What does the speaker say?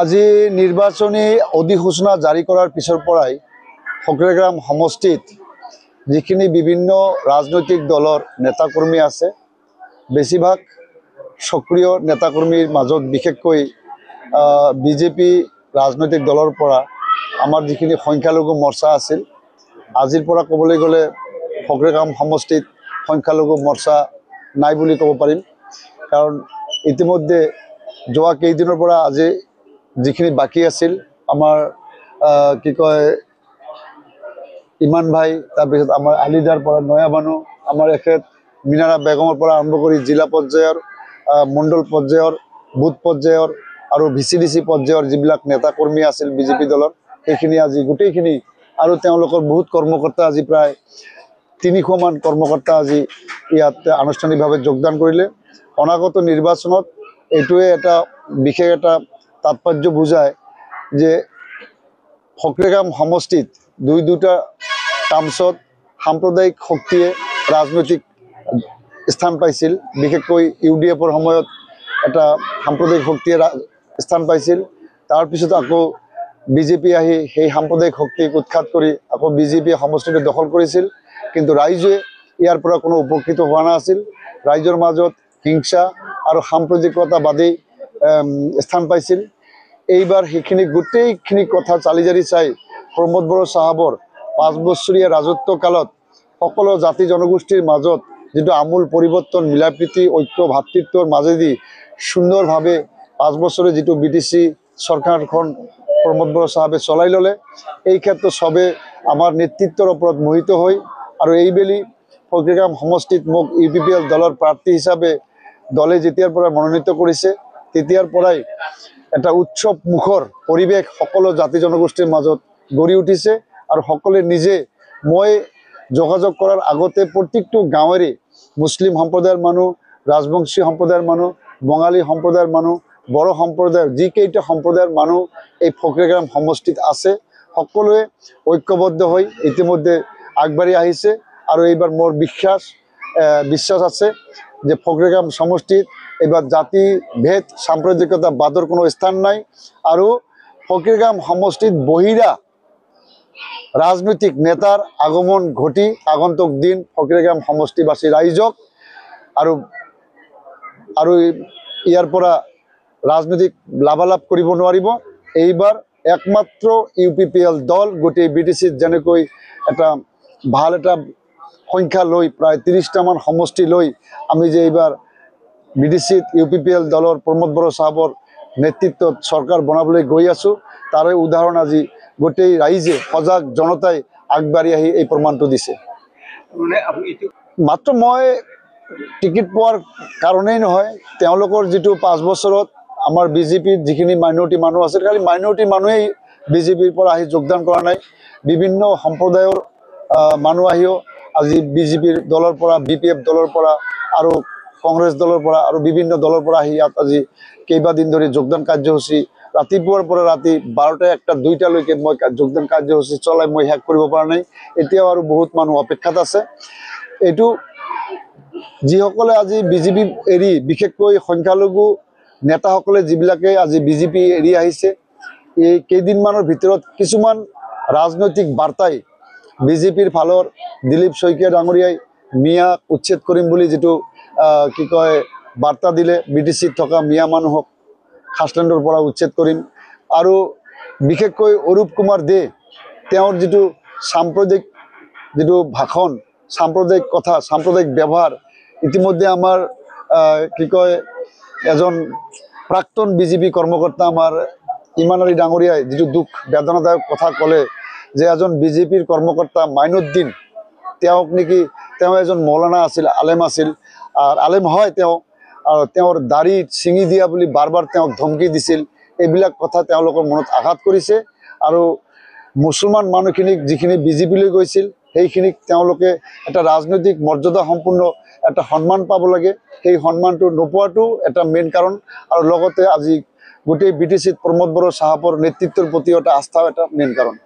আজি নিৰ্বাচনী অধিসূচনা জাৰি কৰাৰ পিছৰ পৰাই ফকৰেগ্ৰাম সমষ্টিত যিখিনি বিভিন্ন ৰাজনৈতিক দলৰ নেতাকৰ্মী আছে বেছিভাগ সক্ৰিয় নেতাকৰ্মীৰ মাজত বিশেষকৈ বিজেপি ৰাজনৈতিক দলৰ পৰা আমাৰ যিখিনি সংখ্যালঘু মৰ্চা আছিল আজিৰ পৰা ক'বলৈ গ'লে ফকৰেগ্ৰাম সমষ্টিত সংখ্যালঘু মৰ্চা নাই বুলি ক'ব পাৰিম কাৰণ ইতিমধ্যে যোৱা কেইদিনৰ পৰা আজি যিখিনি বাকি আছিল আমাৰ কি কয় ইমান ভাই তাৰপিছত আমাৰ আলিদাৰ পৰা নয়াবানু আমাৰ এখেত মিনাৰা বেগমৰ পৰা আৰম্ভ কৰি জিলা পৰ্যায়ৰ মণ্ডল পৰ্যায়ৰ বুথ পৰ্যায়ৰ আৰু ভিচিডিসি পৰ্যায়ৰ যিবিলাক নেতাকৰ্মী আছিল বিজেপি দলৰ সেইখিনি আজি গোটেইখিনি আৰু তেওঁলোকৰ বহুত কৰ্মকৰ্তা আজি প্ৰায় 300 মান কৰ্মকৰ্তা আজি ইয়াত আনুষ্ঠানিকভাৱে যোগদান কৰিলে অনাগত নিৰ্বাচনত এইটোৱে এটা বিশেষ এটা তাৎপৰ্য বুজায় যে ফকৰেগ্ৰাম সমষ্টিত দুটা টাৰ্মছত সাম্প্ৰদায়িক শক্তিয়ে ৰাজনৈতিক স্থান পাইছিল বিশেষকৈ ইউডিএফৰ সময়ত এটা সাম্প্ৰদায়িক শক্তিয়ে স্থান পাইছিল তাৰ পিছত আকৌ বিজেপি আহি সেই সাম্প্ৰদায়িক শক্তিক উৎখাত কৰি আকৌ বিজেপিয়ে সমষ্টিটো দখল কৰিছিল কিন্তু ৰাইজে ইয়াৰ পৰা কোনো উপকৃত হোৱা নাছিল ৰাইজৰ মাজত হিংসা আৰু সাম্প্ৰদায়িকতাবাদী স্থান পাইছিল এইবাৰ সেইখিনি গোটেইখিনি কথা চালি জাৰি চাই প্ৰমোদ বড়ো সাহাবৰ 5 বছৰীয়া ৰাজত্ব কালত সকলো জাতি জনগোষ্ঠীৰ মাজত যেটো আমূল পৰিৱৰ্তন মিলাপ্ৰীতি ঐক্য ভাতৃত্বৰ মাজেদি সুন্দৰভাৱে 5 বছৰে যেটো বিটিসি সৰকাৰখন প্ৰমোদ বড়ো সাহাবে চলাই ললে এই ক্ষেত্ৰত সবে আমাৰ নেতৃত্বৰ ওপৰত মোহিত হৈ আৰু এইবেলি ফকৰেগ্ৰাম সমষ্টিত মোক ইউপিপিএল দলৰ প্ৰাৰ্থী হিচাপে দলে যেতিয়াৰ পৰা মনোনীত কৰিছে তেতিয়াৰ পৰাই এটা উৎসৱ মুখৰ পৰিৱেশ সকলো জাতি জনগোষ্ঠীৰ মাজত গঢ়ি উঠিছে আৰু সকলে নিজে মই যোগাযোগ কৰাৰ আগতে প্ৰত্যেকটো গাঁৱৰে মুছলিম সম্প্ৰদায়ৰ মানুহ ৰাজবংশী সম্প্ৰদায়ৰ মানুহ বঙালী সম্প্ৰদায়ৰ মানুহ বড়ো সম্প্ৰদায়ৰ যিকেইটা সম্প্ৰদায়ৰ মানুহ এই ফকৰেগ্ৰাম সমষ্টিত আছে সকলোৱে ঐক্যবদ্ধ হৈ ইতিমধ্যে আগবাঢ়ি আহিছে আৰু এইবাৰ মোৰ বিশ্বাস আছে যে ফকৰেগ্ৰাম সমষ্টিত এইবাৰ জাতি ভেদ সাম্প্ৰদায়িকতা বাদৰ কোনো স্থান নাই আৰু ফকৰেগ্ৰাম সমষ্টিত বহিৰা ৰাজনৈতিক নেতাৰ আগমন ঘটি আগন্তুক দিন ফকৰেগ্ৰাম সমষ্টিবাসী ৰাইজক আৰু ইয়াৰ পৰা ৰাজনৈতিক লাভালাভ কৰিব নোৱাৰিব এইবাৰ একমাত্ৰ ইউপিপিএল দল গোটেই বিটিসিত যেনেকৈ এটা ভাল এটা সংখ্যা লৈ প্ৰায় 30টা মান সমষ্টি লৈ আমি যে এইবাৰ বিটিসিত ইউপিপিএল দলৰ প্ৰমোদ বড়ো সাহাবৰ নেতৃত্বত চৰকাৰ বনাবলৈ গৈ আছো তাৰে উদাহৰণ আজি গোটেই ৰাইজে সজাগ জনতাই আগবাঢ়ি আহি এই প্ৰমাণটো দিছে মাত্ৰ মই টিকিট পোৱাৰ কাৰণেই নহয় তেওঁলোকৰ যেটো 5 বছৰত আমাৰ বিজেপিৰ যিখিনি মাইনৰিটি মানুহ আছে খালি মাইনৰিটি মানুহেই বিজেপিৰ পৰা আহি যোগদান কৰা নাই বিভিন্ন সম্প্ৰদায়ৰ মানুহ আহিও আজি বিজেপিৰ দলৰ পৰা বিপিএফ দলৰ পৰা আৰু কংগ্ৰেছ দলৰ পৰা আৰু বিভিন্ন দলৰ পৰা আহি ইয়াত আজি কেইবা দিন ধৰি যোগদান কাৰ্যসূচী ৰাতিপুৱাৰ পৰা ৰাতি 12টা 1টা 2টা লৈকে মই যোগদান কাৰ্যসূচী চলাই মই শেষ কৰিব পৰা নাই এতিয়াও আৰু বহুত মানুহ অপেক্ষাত আছে এটো যিসকলে আজি বিজেপি এৰি বিশেষকৈ সংখ্যালঘু নেতাসকলে যিবিলাকে আজি বিজেপি এৰি আহিছে এই কেইদিনমানৰ ভিতৰত কিছুমান ৰাজনৈতিক বাৰ্তাই বিজেপিৰ ফালৰ দিলীপ শইকীয়া ডাঙৰীয়াই মিয়া উচ্ছেদ কৰিম বুলি যেটো কি কয় বাৰ্তা দিলে বিটিসিত থকা মিয়া মানুহক খাছলেণ্ডৰ পৰা উচ্ছেদ কৰিম আৰু বিশেষকৈ অৰূপ কুমাৰ দে তেওঁৰ যেটো সাম্প্ৰদায়িক যেটো ভাষণ সাম্প্ৰদায়িক কথা সাম্প্ৰদায়িক ব্যৱহাৰ ইতিমধ্যে আমাৰ কি কয় এজন প্ৰাক্তন বিজেপি কৰ্মকৰ্তা আমাৰ ইমান আলী ডাঙৰীয়াই যেটো দুখ বেদনাদায়ক কথা ক'লে যে এজন বিজেপিৰ কৰ্মকৰ্তা মাইনুদ্দিন তেওঁক নেকি তেওঁ এজন মৌলানা আছিল আলেম আছিল আৰু আলেম হয় তেওঁ আৰু তেওঁৰ দাড়ি ছিঙি দিয়া বুলি বাৰবাৰ তেওঁক ধমকি দিছিল এইবিলাক কথা তেওঁলোকৰ মনত আঘাত কৰিছে আৰু মুছলমান মানুহখিনিক যিখিনি বিজেপিলৈ গৈছিল সেইখিনিক তেওঁলোকে এটা ৰাজনৈতিক মৰ্যাদা সম্পূৰ্ণ এটা সন্মান পাব লাগে সেই সন্মানটো নোপোৱাটো এটা মেইন কাৰণ আৰু লগতে আজি গোটেই BTC প্ৰমোদ বড়ো চাহাবৰ নেতৃত্বৰ প্ৰতি এটা আস্থা এটা মেইন কাৰণ